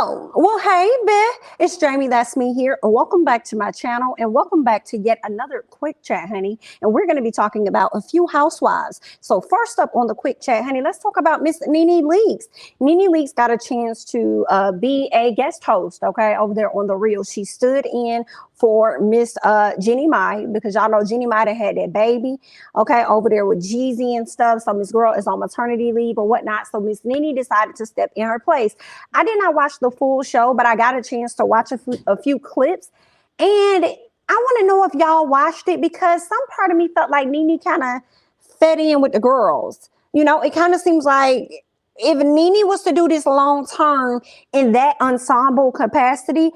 Oh, well, hey, Beth, it's Jamie, that's me here. Welcome back to my channel and welcome back to yet another quick chat, honey. And we're going to be talking about a few housewives. So first up on the quick chat, honey, let's talk about Miss Nene Leakes. Nene Leakes got a chance to be a guest host, okay, over there on The Real. She stood in for Miss Jeannie Mai, because y'all know Jeannie Mai had that baby, okay, over there with Jeezy and stuff. So Miss Girl is on maternity leave or whatnot. So Miss Nene decided to step in her place. I did not watch the full show, but I got a chance to watch a few clips. And I want to know if y'all watched it, because some part of me felt like Nene kind of fed in with the girls. You know, it kind of seems like if Nene was to do this long term in that ensemble capacity,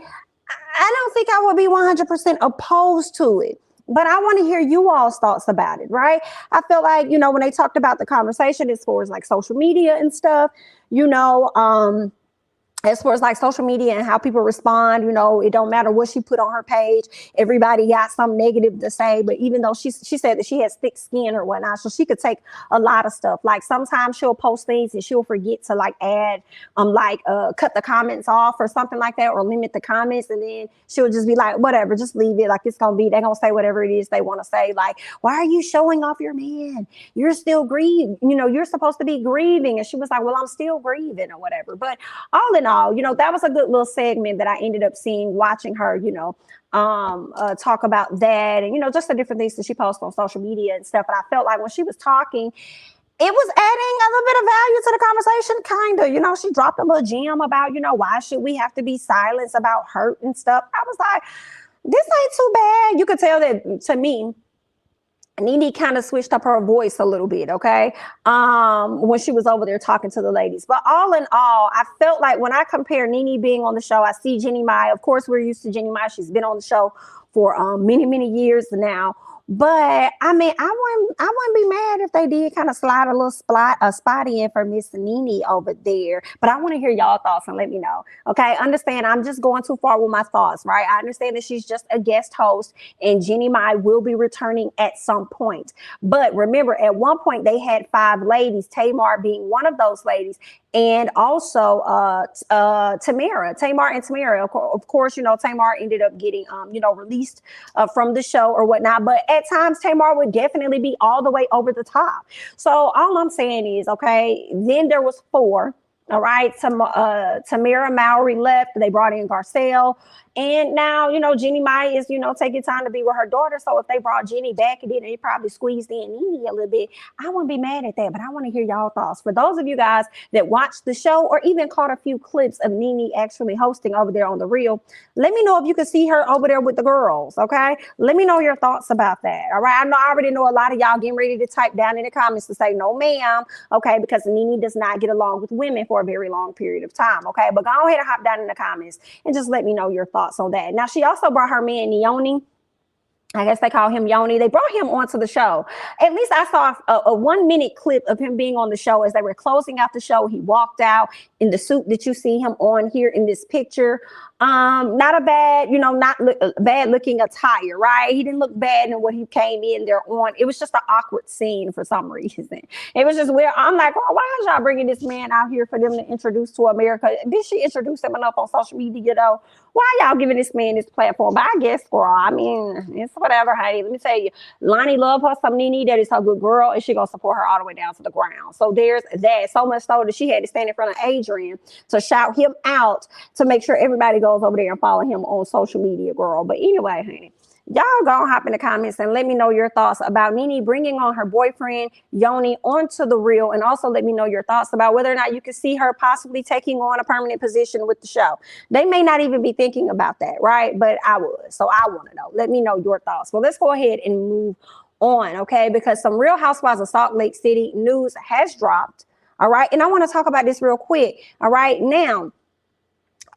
I don't think I would be 100% opposed to it. But I want to hear you all's thoughts about it, right? I feel like, you know, when they talked about the conversation as far as like social media and stuff, you know, as far as like social media and how people respond, you know, it don't matter what she put on her page. Everybody got some negative to say, but even though she said that she has thick skin or whatnot, so she could take a lot of stuff. Like sometimes she'll post things and she'll forget to like add, cut the comments off or something like that, or limit the comments. And then she'll just be like, whatever, just leave it. Like it's going to be, they're going to say whatever it is they want to say. Like, why are you showing off your man? You're still grieving. You know, you're supposed to be grieving. And she was like, well, I'm still grieving or whatever. But all in all, you know, that was a good little segment that I ended up seeing, watching her, you know, talk about that and, you know, just the different things that she posts on social media and stuff. And I felt like when she was talking, it was adding a little bit of value to the conversation, kind of. You know, she dropped a little gem about, you know, why should we have to be silenced about hurt and stuff. I was like, this ain't too bad. You could tell that, to me, Nene kind of switched up her voice a little bit, okay, when she was over there talking to the ladies. But all in all, I felt like when I compare Nene being on the show, I see Jeannie Mai. Of course, we're used to Jeannie Mai. She's been on the show for many, many years now. But I mean, I wouldn't be mad if they did kind of slide a little spot in for Miss Nene over there. But I want to hear y'all thoughts and let me know. Okay, understand, I'm just going too far with my thoughts, right? I understand that she's just a guest host and Jeannie Mai will be returning at some point. But remember, at one point they had 5 ladies, Tamar being one of those ladies, and also Tamar and Tamara. Of course, you know, Tamar ended up getting, you know, released from the show or whatnot. But at times, Tamar would definitely be all the way over the top. So all I'm saying is, okay, then there was 4. All right, Tamara Mowry left. They brought in Garcelle. And now, you know, Jeannie Mai is, you know, taking time to be with her daughter. So if they brought Jeannie back and then they probably squeezed in Nene a little bit, I wouldn't be mad at that. But I want to hear y'all thoughts. For those of you guys that watched the show or even caught a few clips of Nene actually hosting over there on The Real, let me know if you can see her over there with the girls, okay? Let me know your thoughts about that, all right? I already know a lot of y'all getting ready to type down in the comments to say, no, ma'am, okay, because Nene does not get along with women for a very long period of time, okay? But go ahead and hop down in the comments and just let me know your thoughts on that. Now, she also brought her man, Yoni. I guess they call him Yoni. They brought him onto the show. At least I saw a 1-minute clip of him being on the show as they were closing out the show. He walked out in the suit that you see him on here in this picture. Not a bad, you know, bad looking attire, right? He didn't look bad in what he came in there on. It was just an awkward scene for some reason. It was just weird. I'm like, oh, why is y'all bringing this man out here for them to introduce to America? Did she introduce him enough on social media, though? Why y'all giving this man this platform? But I guess, girl, I mean, it's whatever, honey. Let me tell you, Lonnie love her some Nene. That is her good girl, and she gonna support her all the way down to the ground. So there's that. So much so that she had to stand in front of Adrian to shout him out to make sure everybody goes over there and follow him on social media, girl. But anyway, honey, y'all go hop in the comments and let me know your thoughts about Nene bringing on her boyfriend Yoni onto The Real, and also let me know your thoughts about whether or not you can see her possibly taking on a permanent position with the show. They may not even be thinking about that, right? But I would, so I want to know. Let me know your thoughts. Well, let's go ahead and move on, okay? Because some Real Housewives of Salt Lake City news has dropped, all right? And I want to talk about this real quick, all right? Now,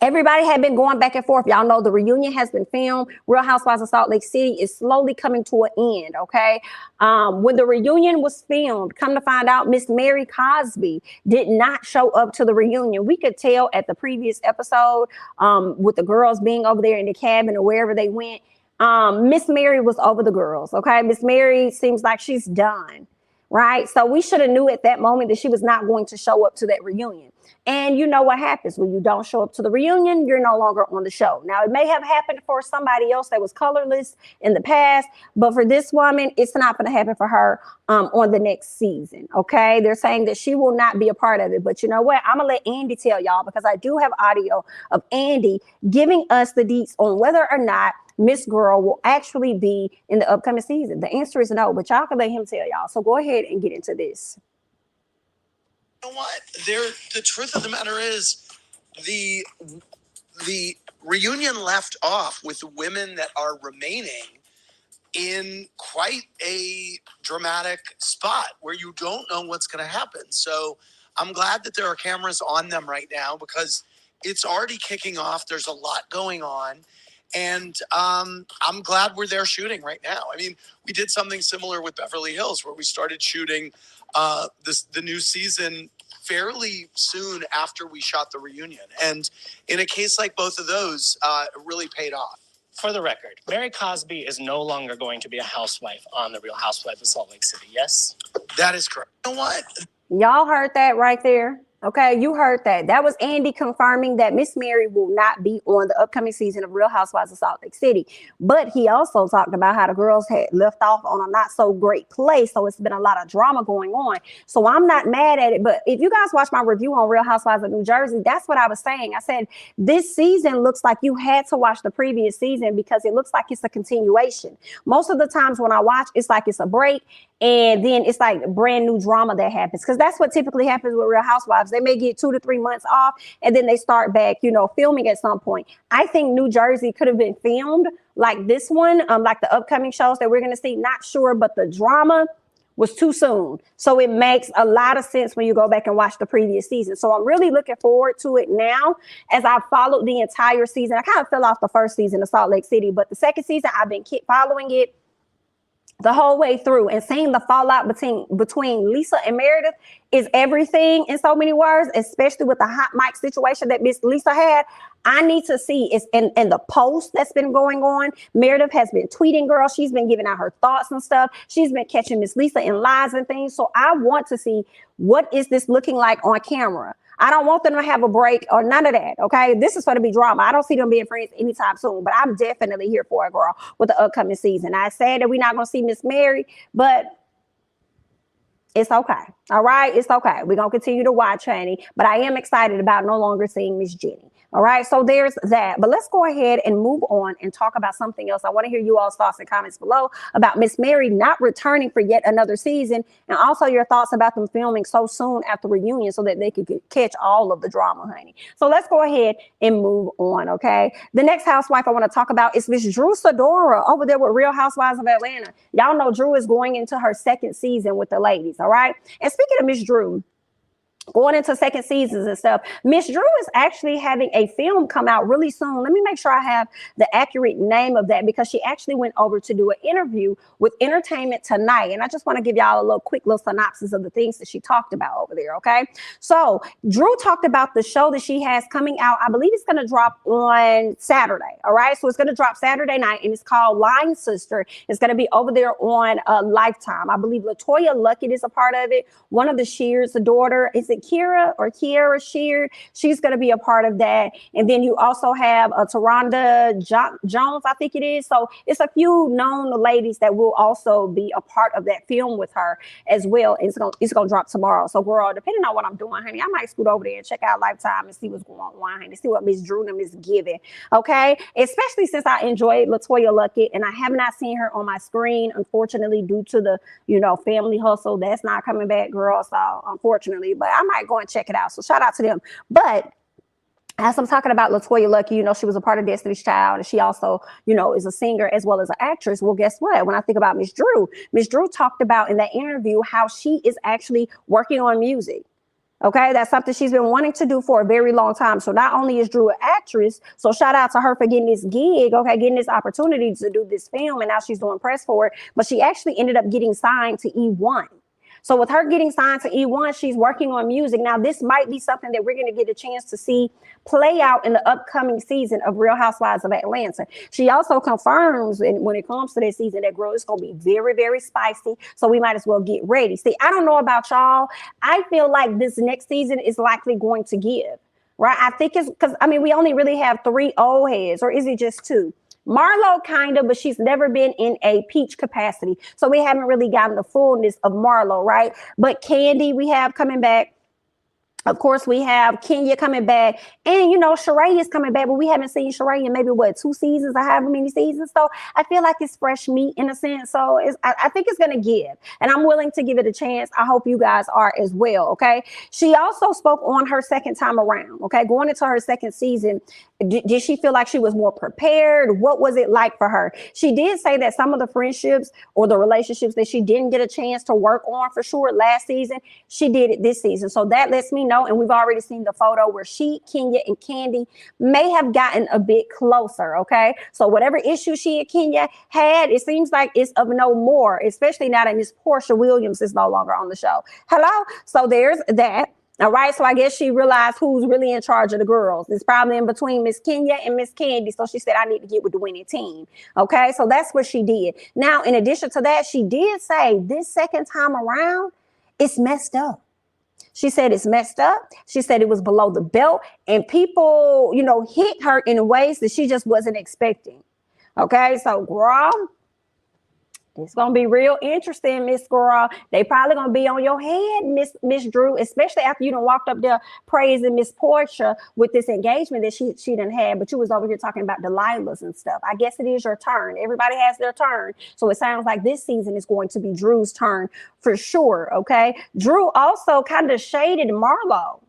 everybody had been going back and forth. Y'all know the reunion has been filmed. Real Housewives of Salt Lake City is slowly coming to an end, okay? When the reunion was filmed, come to find out, Miss Mary Cosby did not show up to the reunion. We could tell at the previous episode with the girls being over there in the cabin or wherever they went. Miss Mary was over the girls, okay? Miss Mary seems like she's done. right? So we should have knew at that moment that she was not going to show up to that reunion. And you know what happens when you don't show up to the reunion, you're no longer on the show. Now, it may have happened for somebody else that was colorless in the past, but for this woman, it's not going to happen for her on the next season, okay? They're saying that she will not be a part of it. But you know what? I'm going to let Andy tell y'all, because I do have audio of Andy giving us the deets on whether or not Miss Girl will actually be in the upcoming season. The answer is no, but y'all can let him tell y'all. So go ahead and get into this. You know what? The truth of the matter is the reunion left off with women that are remaining in quite a dramatic spot where you don't know what's going to happen. So I'm glad that there are cameras on them right now, because it's already kicking off. There's a lot going on. And I'm glad we're there shooting right now. I mean, we did something similar with Beverly Hills, where we started shooting the new season fairly soon after we shot the reunion. And in a case like both of those, it really paid off. For the record, Mary Cosby is no longer going to be a housewife on The Real Housewives of Salt Lake City, yes? That is correct. You know what? Y'all heard that right there. Okay, you heard that. That was Andy confirming that Miss Mary will not be on the upcoming season of Real Housewives of Salt Lake City. But he also talked about how the girls had left off on a not so great place. So it's been a lot of drama going on. So I'm not mad at it. But if you guys watch my review on Real Housewives of New Jersey, that's what I was saying. I said, this season looks like you had to watch the previous season, because it looks like it's a continuation. Most of the times when I watch, it's like it's a break, and then it's like brand new drama that happens, because that's what typically happens with Real Housewives. They may get 2 to 3 months off, and then they start back, filming at some point. I think New Jersey could have been filmed like this one, like the upcoming shows that we're going to see. Not sure, but the drama was too soon. So it makes a lot of sense when you go back and watch the previous season. So I'm really looking forward to it now, as I followed the entire season. I kind of fell off the first season of Salt Lake City, but the second season, I've been following it the whole way through, and seeing the fallout between Lisa and Meredith is everything in so many words, especially with the hot mic situation that Miss Lisa had. I need to see it's in the post that's been going on. Meredith has been tweeting, girl. She's been giving out her thoughts and stuff. She's been catching Miss Lisa in lies and things. So I want to see, what is this looking like on camera? I don't want them to have a break or none of that, okay? This is going to be drama. I don't see them being friends anytime soon, but I'm definitely here for it, girl, with the upcoming season. I said that we're not going to see Miss Mary, but it's okay, all right? It's okay. We're going to continue to watch, honey, but I am excited about no longer seeing Miss Jenny. All right, so there's that. But let's go ahead and move on and talk about something else. I want to hear you all's thoughts and comments below about Miss Mary not returning for yet another season, and also your thoughts about them filming so soon after reunion so that they could catch all of the drama, honey. So let's go ahead and move on, okay? The next housewife I want to talk about is Miss Sidora over there with Real Housewives of Atlanta. Y'all know Drew is going into her second season with the ladies, all right? And speaking of Miss Drew, going into second seasons and stuff, Miss Drew is actually having a film come out really soon. Let me make sure I have the accurate name of that, because she actually went over to do an interview with Entertainment Tonight. And I just want to give y'all a quick little synopsis of the things that she talked about over there, okay? So Drew talked about the show that she has coming out. I believe it's going to drop on Saturday, all right? So it's going to drop Saturday night, and it's called Line Sister. It's going to be over there on Lifetime. I believe LaToya Luckett is a part of it. One of the Shears, the daughter, is it Kiara Sheard? She's going to be a part of that. And then you also have Taronda Jones, I think it is. So it's a few known ladies that will also be a part of that film with her as well. And it's gonna drop tomorrow. So girl, depending on what I'm doing, honey, I might scoot over there and check out Lifetime and see what's going on, honey, see what Miss Drew is giving. Okay, especially since I enjoyed LaToya Luckett, and I have not seen her on my screen, unfortunately, due to the family hustle. That's not coming back, girl. So unfortunately, but I might go and check it out. So shout out to them. But as I'm talking about LaToya Luckett, she was a part of Destiny's Child, and she also, is a singer as well as an actress. Well, guess what? When I think about Miss Drew talked about in that interview how she is actually working on music. Okay, that's something she's been wanting to do for a very long time. So not only is Drew an actress, so shout out to her for getting this gig, okay, getting this opportunity to do this film, and now she's doing press for it, but she actually ended up getting signed to E1. So with her getting signed to E1, she's working on music. Now, this might be something that we're going to get a chance to see play out in the upcoming season of Real Housewives of Atlanta. She also confirms, and when it comes to this season, that girl, it's going to be very, very spicy. So we might as well get ready. See, I don't know about y'all. I feel like this next season is likely going to give, right? I think it's because, I mean, we only really have 3 old heads, or is it just 2? Marlo kind of, but she's never been in a peach capacity. So we haven't really gotten the fullness of Marlo, right? But Candy, we have coming back. Of course, we have Kenya coming back, and Sheree is coming back, but we haven't seen Sheree in maybe 2 seasons or however many seasons. So I feel like it's fresh meat in a sense. So I think it's going to give, and I'm willing to give it a chance. I hope you guys are as well. Okay. She also spoke on her second time around. Okay. Going into her second season, did she feel like she was more prepared? What was it like for her? She did say that some of the friendships or the relationships that she didn't get a chance to work on for sure last season, she did it this season. So that lets me know. And we've already seen the photo where she, Kenya, and Candy may have gotten a bit closer. Okay. So whatever issue she and Kenya had, it seems like it's of no more, especially now that Miss Portia Williams is no longer on the show. Hello. So there's that. All right. So I guess she realized who's really in charge of the girls. It's probably in between Miss Kenya and Miss Candy. So she said, I need to get with the winning team. Okay. So that's what she did. Now, in addition to that, she did say this second time around, it's messed up. She said it's messed up. She said it was below the belt, and people, hit her in ways that she just wasn't expecting. Okay. So girl, it's going to be real interesting, Miss Girl. They probably going to be on your head, Miss Drew, especially after you done walked up there praising Miss Portia with this engagement that she done had, but you was over here talking about Delilah's and stuff. I guess it is your turn. Everybody has their turn. So it sounds like this season is going to be Drew's turn for sure, okay? Drew also kind of shaded Marlo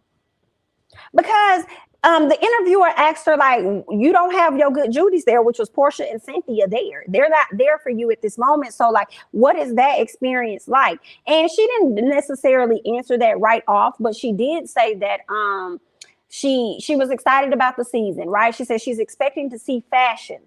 because the interviewer asked her, like, you don't have your good Judies there, which was Portia and Cynthia there. They're not there for you at this moment. So, like, what is that experience like? And she didn't necessarily answer that right off, but she did say that she was excited about the season, right? She said she's expecting to see fashions.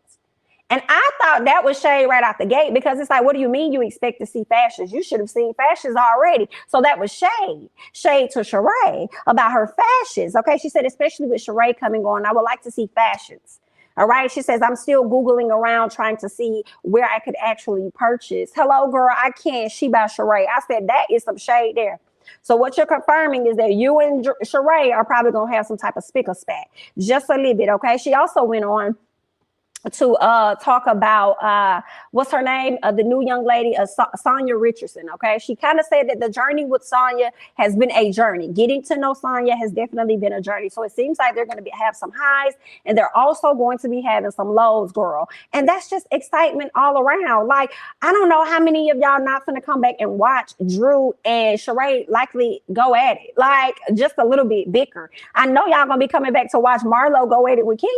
And I thought that was shade right out the gate, because it's like, what do you mean you expect to see fashions? You should have seen fashions already. So that was shade to Sheree about her fashions. Okay. She said, especially with Sheree coming on, I would like to see fashions. All right. She says, I'm still Googling around trying to see where I could actually purchase. Hello, girl. I can't. She by Sheree. I said, that is some shade there. So what you're confirming is that you and Sheree are probably going to have some type of spick or spat, just a little bit. Okay. She also went on to talk about what's her name, the new young lady, Sonia Richardson. Okay, she kind of said that the journey with Sonia has been a journey. Getting to know Sonia has definitely been a journey. So it seems like they're going to have some highs, and they're also going to be having some lows, girl. And that's just excitement all around. Like, I don't know how many of y'all not going to come back and watch Drew and Sheree likely go at it, like just a little bit bicker. I know y'all gonna be coming back to watch Marlo go at it with Kenya.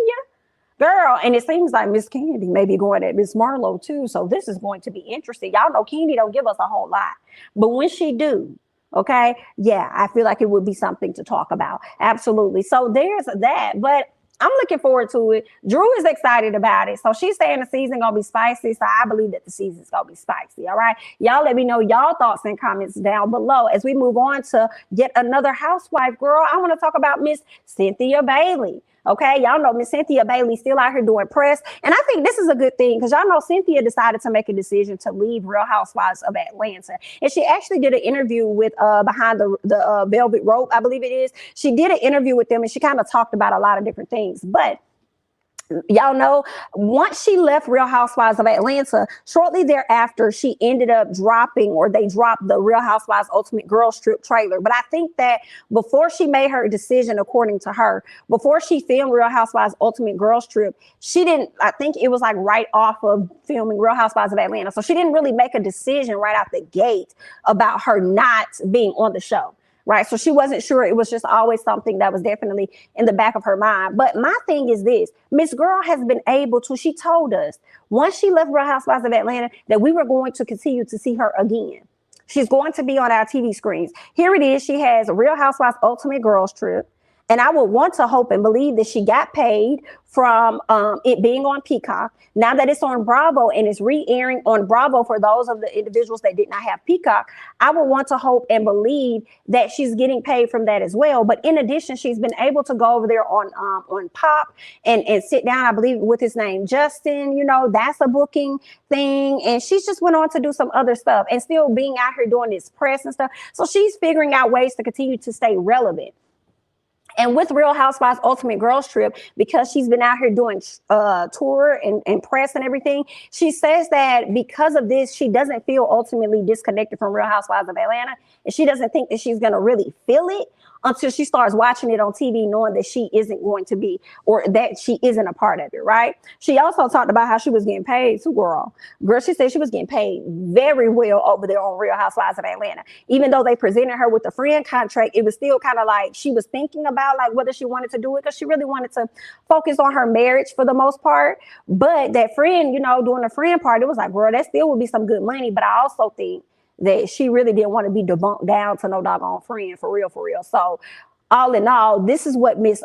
Girl, and it seems like Miss Candy may be going at Miss Marlo too. So this is going to be interesting. Y'all know Candy don't give us a whole lot, but when she do, okay, yeah, I feel like it would be something to talk about. Absolutely. So there's that, but I'm looking forward to it. Drew is excited about it. So she's saying the season gonna be spicy. So I believe that the season's gonna be spicy. All right. Y'all let me know y'all thoughts and comments down below as we move on to yet another housewife. Girl, I want to talk about Miss Cynthia Bailey. Okay, y'all know Miss Cynthia Bailey still out here doing press. And I think this is a good thing, because y'all know Cynthia decided to make a decision to leave Real Housewives of Atlanta. And she actually did an interview with Behind the Velvet Rope, I believe it is. She did an interview with them, and she kind of talked about a lot of different things. But y'all know, once she left Real Housewives of Atlanta, shortly thereafter, she ended up dropping, or they dropped, the Real Housewives Ultimate Girls Trip trailer. But I think that before she made her decision, according to her, before she filmed Real Housewives Ultimate Girls Trip, she didn't, I think it was like right off of filming Real Housewives of Atlanta. So she didn't really make a decision right out the gate about her not being on the show. Right. So she wasn't sure. It was just always something that was definitely in the back of her mind. But my thing is this: Miss Girl has been able to, she told us once she left Real Housewives of Atlanta that we were going to continue to see her again. She's going to be on our TV screens. Here it is. She has Real Housewives Ultimate Girls Trip. And I would want to hope and believe that she got paid from it being on Peacock. Now that it's on Bravo and it's re-airing on Bravo for those of the individuals that did not have Peacock, I would want to hope and believe that she's getting paid from that as well. But in addition, she's been able to go over there on Pop and sit down, I believe, with his name, Justin, you know, that's a booking thing. And she's just went on to do some other stuff and still being out here doing this press and stuff. So she's figuring out ways to continue to stay relevant. And with Real Housewives Ultimate Girls Trip, because she's been out here doing tour and press and everything, she says that because of this, she doesn't feel ultimately disconnected from Real Housewives of Atlanta. And she doesn't think that she's going to really feel it until she starts watching it on TV, knowing that she isn't going to be, or that she isn't a part of it, right? She also talked about how she was getting paid too, girl. She said she was getting paid very well over there on Real Housewives of Atlanta. Even though they presented her with a friend contract, it was still kind of like she was thinking about like whether she wanted to do it because she really wanted to focus on her marriage for the most part. But that friend, you know, doing the friend part, it was like, girl, that still would be some good money. But I also think that she really didn't want to be debunked down to no doggone friend, for real, for real. So all in all, this is what Miss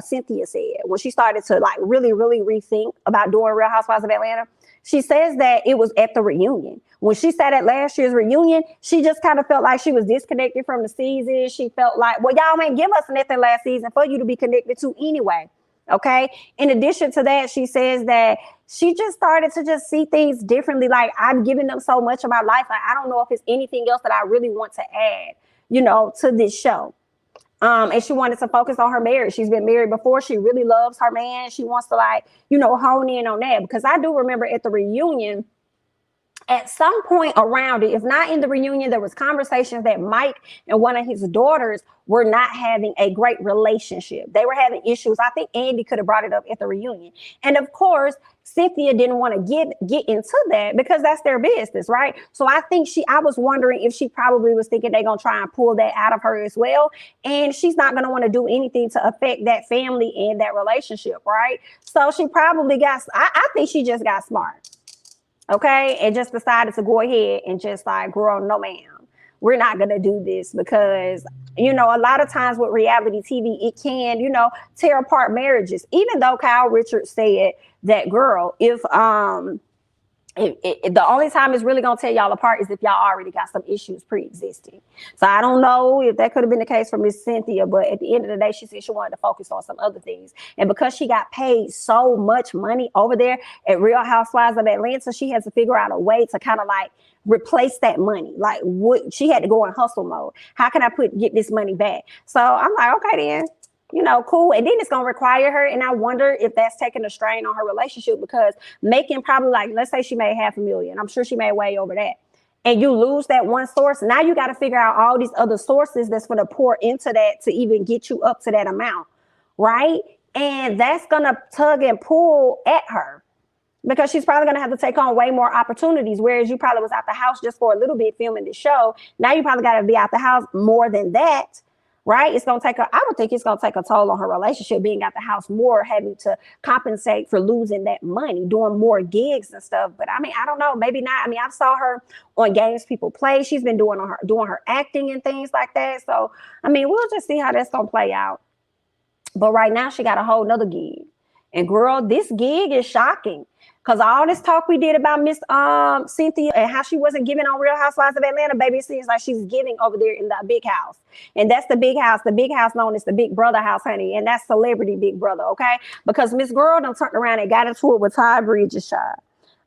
Cynthia said when she started to like really, really rethink about doing Real Housewives of Atlanta. She says that it was at the reunion. When she sat at last year's reunion, she just kind of felt like she was disconnected from the season. She felt like, well, y'all ain't give us nothing last season for you to be connected to anyway. Okay. In addition to that, she says that she just started to just see things differently. Like, I've given them so much of my life. Like, I don't know if it's anything else that I really want to add, you know, to this show. And she wanted to focus on her marriage. She's been married before. She really loves her man. She wants to, like, you know, hone in on that. Because I do remember at the reunion, at some point around it, if not in the reunion, there was conversations that Mike and one of his daughters were not having a great relationship. They were having issues. I think Andy could have brought it up at the reunion. And of course, Cynthia didn't want to get into that because that's their business, right? So I think I was wondering if she probably was thinking they're going to try and pull that out of her as well. And she's not going to want to do anything to affect that family and that relationship, right? So she probably I think she just got smart. Okay, and just decided to go ahead and just like, girl, no ma'am, we're not going to do this because, you know, a lot of times with reality TV, it can, you know, tear apart marriages. Even though Kyle Richards said that, girl, if the only time it's really going to tear y'all apart is if y'all already got some issues pre-existing. So I don't know if that could have been the case for Miss Cynthia, but at the end of the day, she said she wanted to focus on some other things. And because she got paid so much money over there at Real Housewives of Atlanta, she has to figure out a way to kind of like replace that money. Like, she had to go in hustle mode. How can I get this money back? So I'm like, okay then. You know, cool. And then it's going to require her. And I wonder if that's taking a strain on her relationship because making probably like, let's say she made $500,000. I'm sure she made way over that. And you lose that one source. Now you got to figure out all these other sources that's going to pour into that to even get you up to that amount. Right. And that's going to tug and pull at her because she's probably going to have to take on way more opportunities. Whereas you probably was out the house just for a little bit filming the show. Now you probably got to be out the house more than that. Right? It's going to I would think it's going to take a toll on her relationship, being out the house more, having to compensate for losing that money, doing more gigs and stuff. But I mean, I don't know, maybe not. I mean, I saw her on Games People Play. She's been doing her acting and things like that. So, I mean, we'll just see how that's going to play out. But right now she got a whole nother gig. And girl, this gig is shocking. Because all this talk we did about Miss Cynthia and how she wasn't giving on Real Housewives of Atlanta, baby, it seems like she's giving over there in the big house. And that's the big house known as the Big Brother house, honey. And that's Celebrity Big Brother, okay? Because Miss Girl done turned around and got into it with Todd Bridges, child.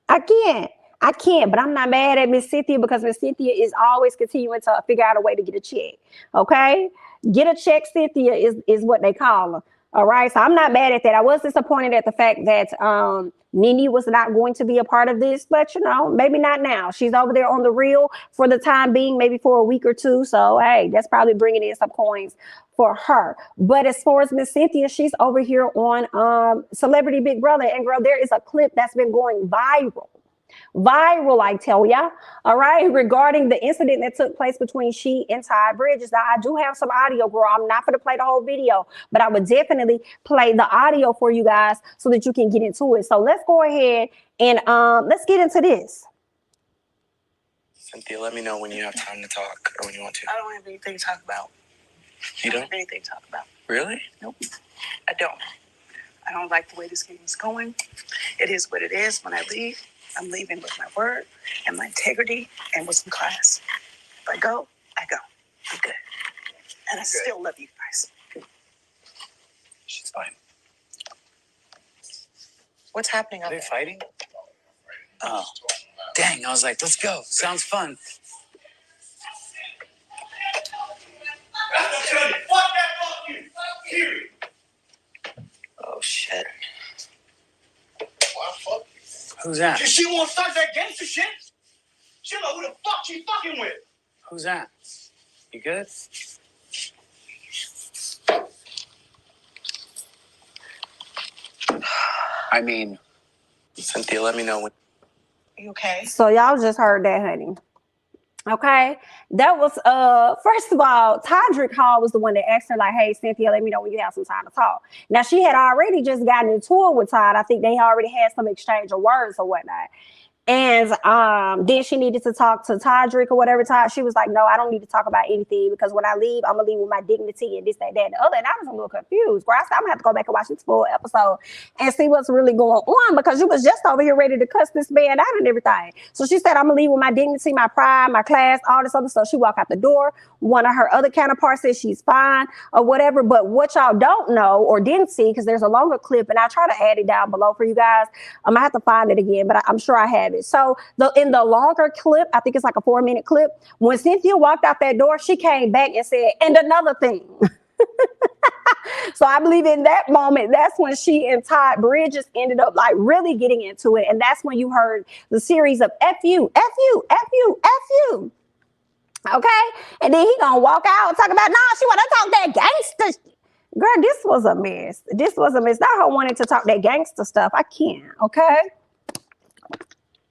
I can't, but I'm not mad at Miss Cynthia because Miss Cynthia is always continuing to figure out a way to get a check, okay? Get a check, Cynthia is what they call her. All right, so I'm not mad at that. I was disappointed at the fact that Nene was not going to be a part of this, but you know, maybe not now. She's over there on the reel for the time being, maybe for a week or two. So hey, that's probably bringing in some coins for her. But as far as Miss Cynthia, she's over here on Celebrity Big Brother, and girl, there is a clip that's been going viral, I tell ya. All right, regarding the incident that took place between she and Todd Bridges. Now, I do have some audio, girl. I'm not going to play the whole video, but I would definitely play the audio for you guys so that you can get into it. So let's go ahead and let's get into this. Cynthia, let me know when you have time to talk or when you want to. I don't have anything to talk about. You don't? I have anything to talk about. Really? Nope, I don't. I don't like the way this game is going. It is what it is. When I leave, I'm leaving with my word and my integrity and with some class. If I go, I go. I'm good. And I still love you guys. She's fine. What's happening Are out they there? fighting? Oh, dang. I was like, let's go. Sounds fun. I tell you, fuck that, fuck you. Period. Oh, shit. Why fuck you? Who's that? She won't start that gangster shit. She don't know who the fuck she fucking with. Who's that? You good? I mean, Cynthia, let me know when. Are you okay? So y'all just heard that, honey. Okay, that was first of all, Todrick Hall was the one that asked her, like, hey, Cynthia, let me know when you have some time to talk. Now, she had already just gotten into it with Todd. I think they already had some exchange of words or whatnot. And then she needed to talk to Todrick or whatever. Todd, she was like, no, I don't need to talk about anything because when I leave, I'm gonna leave with my dignity and this, that, and the other. And I was a little confused. Girl, I said, I'm gonna have to go back and watch this full episode and see what's really going on because you was just over here ready to cuss this man out and everything. So she said, I'm gonna leave with my dignity, my pride, my class, all this other stuff. She walked out the door. One of her other counterparts said she's fine or whatever. But what y'all don't know or didn't see, because there's a longer clip, and I'll try to add it down below for you guys. I'm gonna have to find it again, but I'm sure I have it. So in the longer clip, I think it's like a 4-minute clip, when Cynthia walked out that door, she came back and said, and another thing. So I believe in that moment, that's when she and Todd Bridges ended up like really getting into it. And that's when you heard the series of F you, F you, F you, F you. Okay. And then he gonna walk out and talk about, nah, she wanna talk that gangster. Girl, this was a mess. This was a mess. Not her wanting to talk that gangster stuff. I can't. Okay.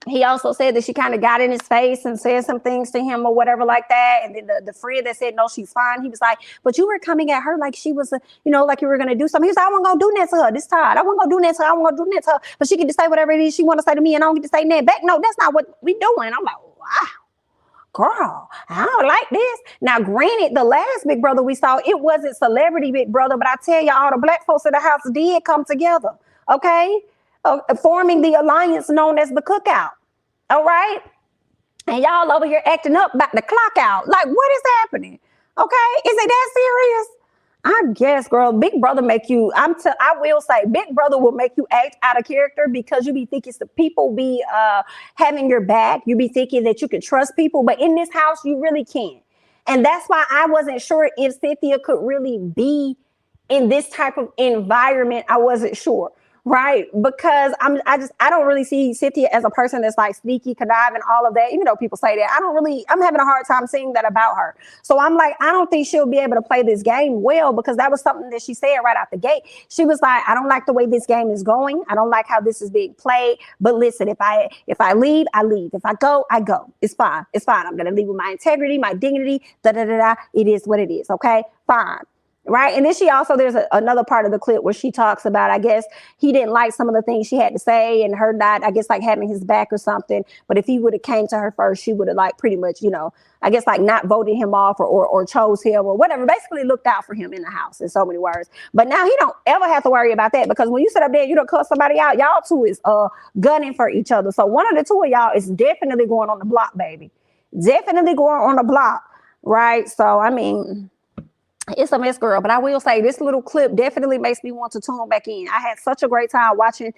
He also said that she kind of got in his face and said some things to him or whatever like that. And then the friend that said, no, she's fine. He was like, but you were coming at her like she was, like you were going to do something. He was like, I wasn't going to do that to her this time. I wasn't going to do that to her. I wasn't going to do that to her. But she can just say whatever it is she want to say to me and I don't get to say that back. No, that's not what we doing. I'm like, wow. Girl, I don't like this. Now, granted, the last Big Brother we saw, it wasn't celebrity Big Brother, but I tell y'all, all the black folks in the house did come together, okay? Forming the alliance known as the Cookout, all right? And y'all over here acting up about the clock out. Like, what is happening? Okay, is it that serious? I guess, girl, Big Brother make you, I will say, Big Brother will make you act out of character because you be thinking the people be having your back. You be thinking that you can trust people, but in this house, you really can't. And that's why I wasn't sure if Cynthia could really be in this type of environment. I wasn't sure. Right, because I don't really see Cynthia as a person that's like sneaky, conniving, all of that. Even though people say that, I'm having a hard time seeing that about her. So I'm like, I don't think she'll be able to play this game well because that was something that she said right out the gate. She was like, I don't like the way this game is going. I don't like how this is being played. But listen, if I leave, I leave. If I go, I go. It's fine. It's fine. I'm gonna leave with my integrity, my dignity. It is what it is. Okay, fine. Right. And then there's another part of the clip where she talks about, I guess he didn't like some of the things she had to say and her not, I guess, like having his back or something. But if he would have came to her first, she would have like pretty much, I guess like not voted him off or chose him or whatever, basically looked out for him in the house in so many words. But now he don't ever have to worry about that because when you sit up there, you don't cuss somebody out. Y'all two is gunning for each other. So one of the two of y'all is definitely going on the block, baby. Definitely going on the block. Right. So, I mean, it's a mess, girl, but I will say this little clip definitely makes me want to tune back in. I had such a great time watching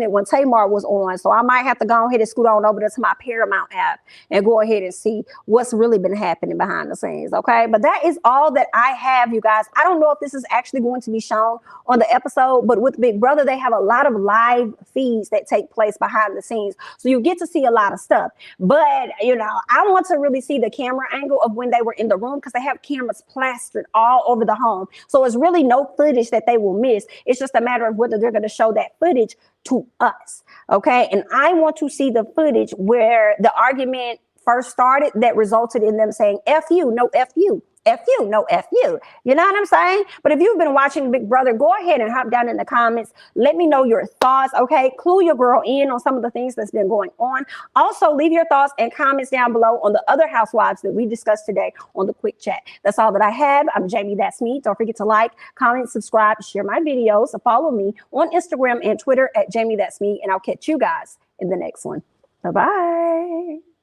it when Tamar was on, so I might have to go ahead and scoot on over to my Paramount app and go ahead and see what's really been happening behind the scenes, okay? But that is all that I have, you guys. I don't know if this is actually going to be shown on the episode, but with Big Brother, they have a lot of live feeds that take place behind the scenes, so you get to see a lot of stuff. But, I want to really see the camera angle of when they were in the room because they have cameras plastered all over the home. So it's really no footage that they will miss. It's just a matter of whether they're going to show that footage to us. Okay. And I want to see the footage where the argument first started that resulted in them saying, F you, no F you. F you, no F you. You know what I'm saying? But if you've been watching Big Brother, go ahead and hop down in the comments. Let me know your thoughts, okay? Clue your girl in on some of the things that's been going on. Also, leave your thoughts and comments down below on the other housewives that we discussed today on the quick chat. That's all that I have. I'm Jamie, that's me. Don't forget to like, comment, subscribe, share my videos, follow me on Instagram and Twitter at Jamie, that's me, and I'll catch you guys in the next one. Bye-bye.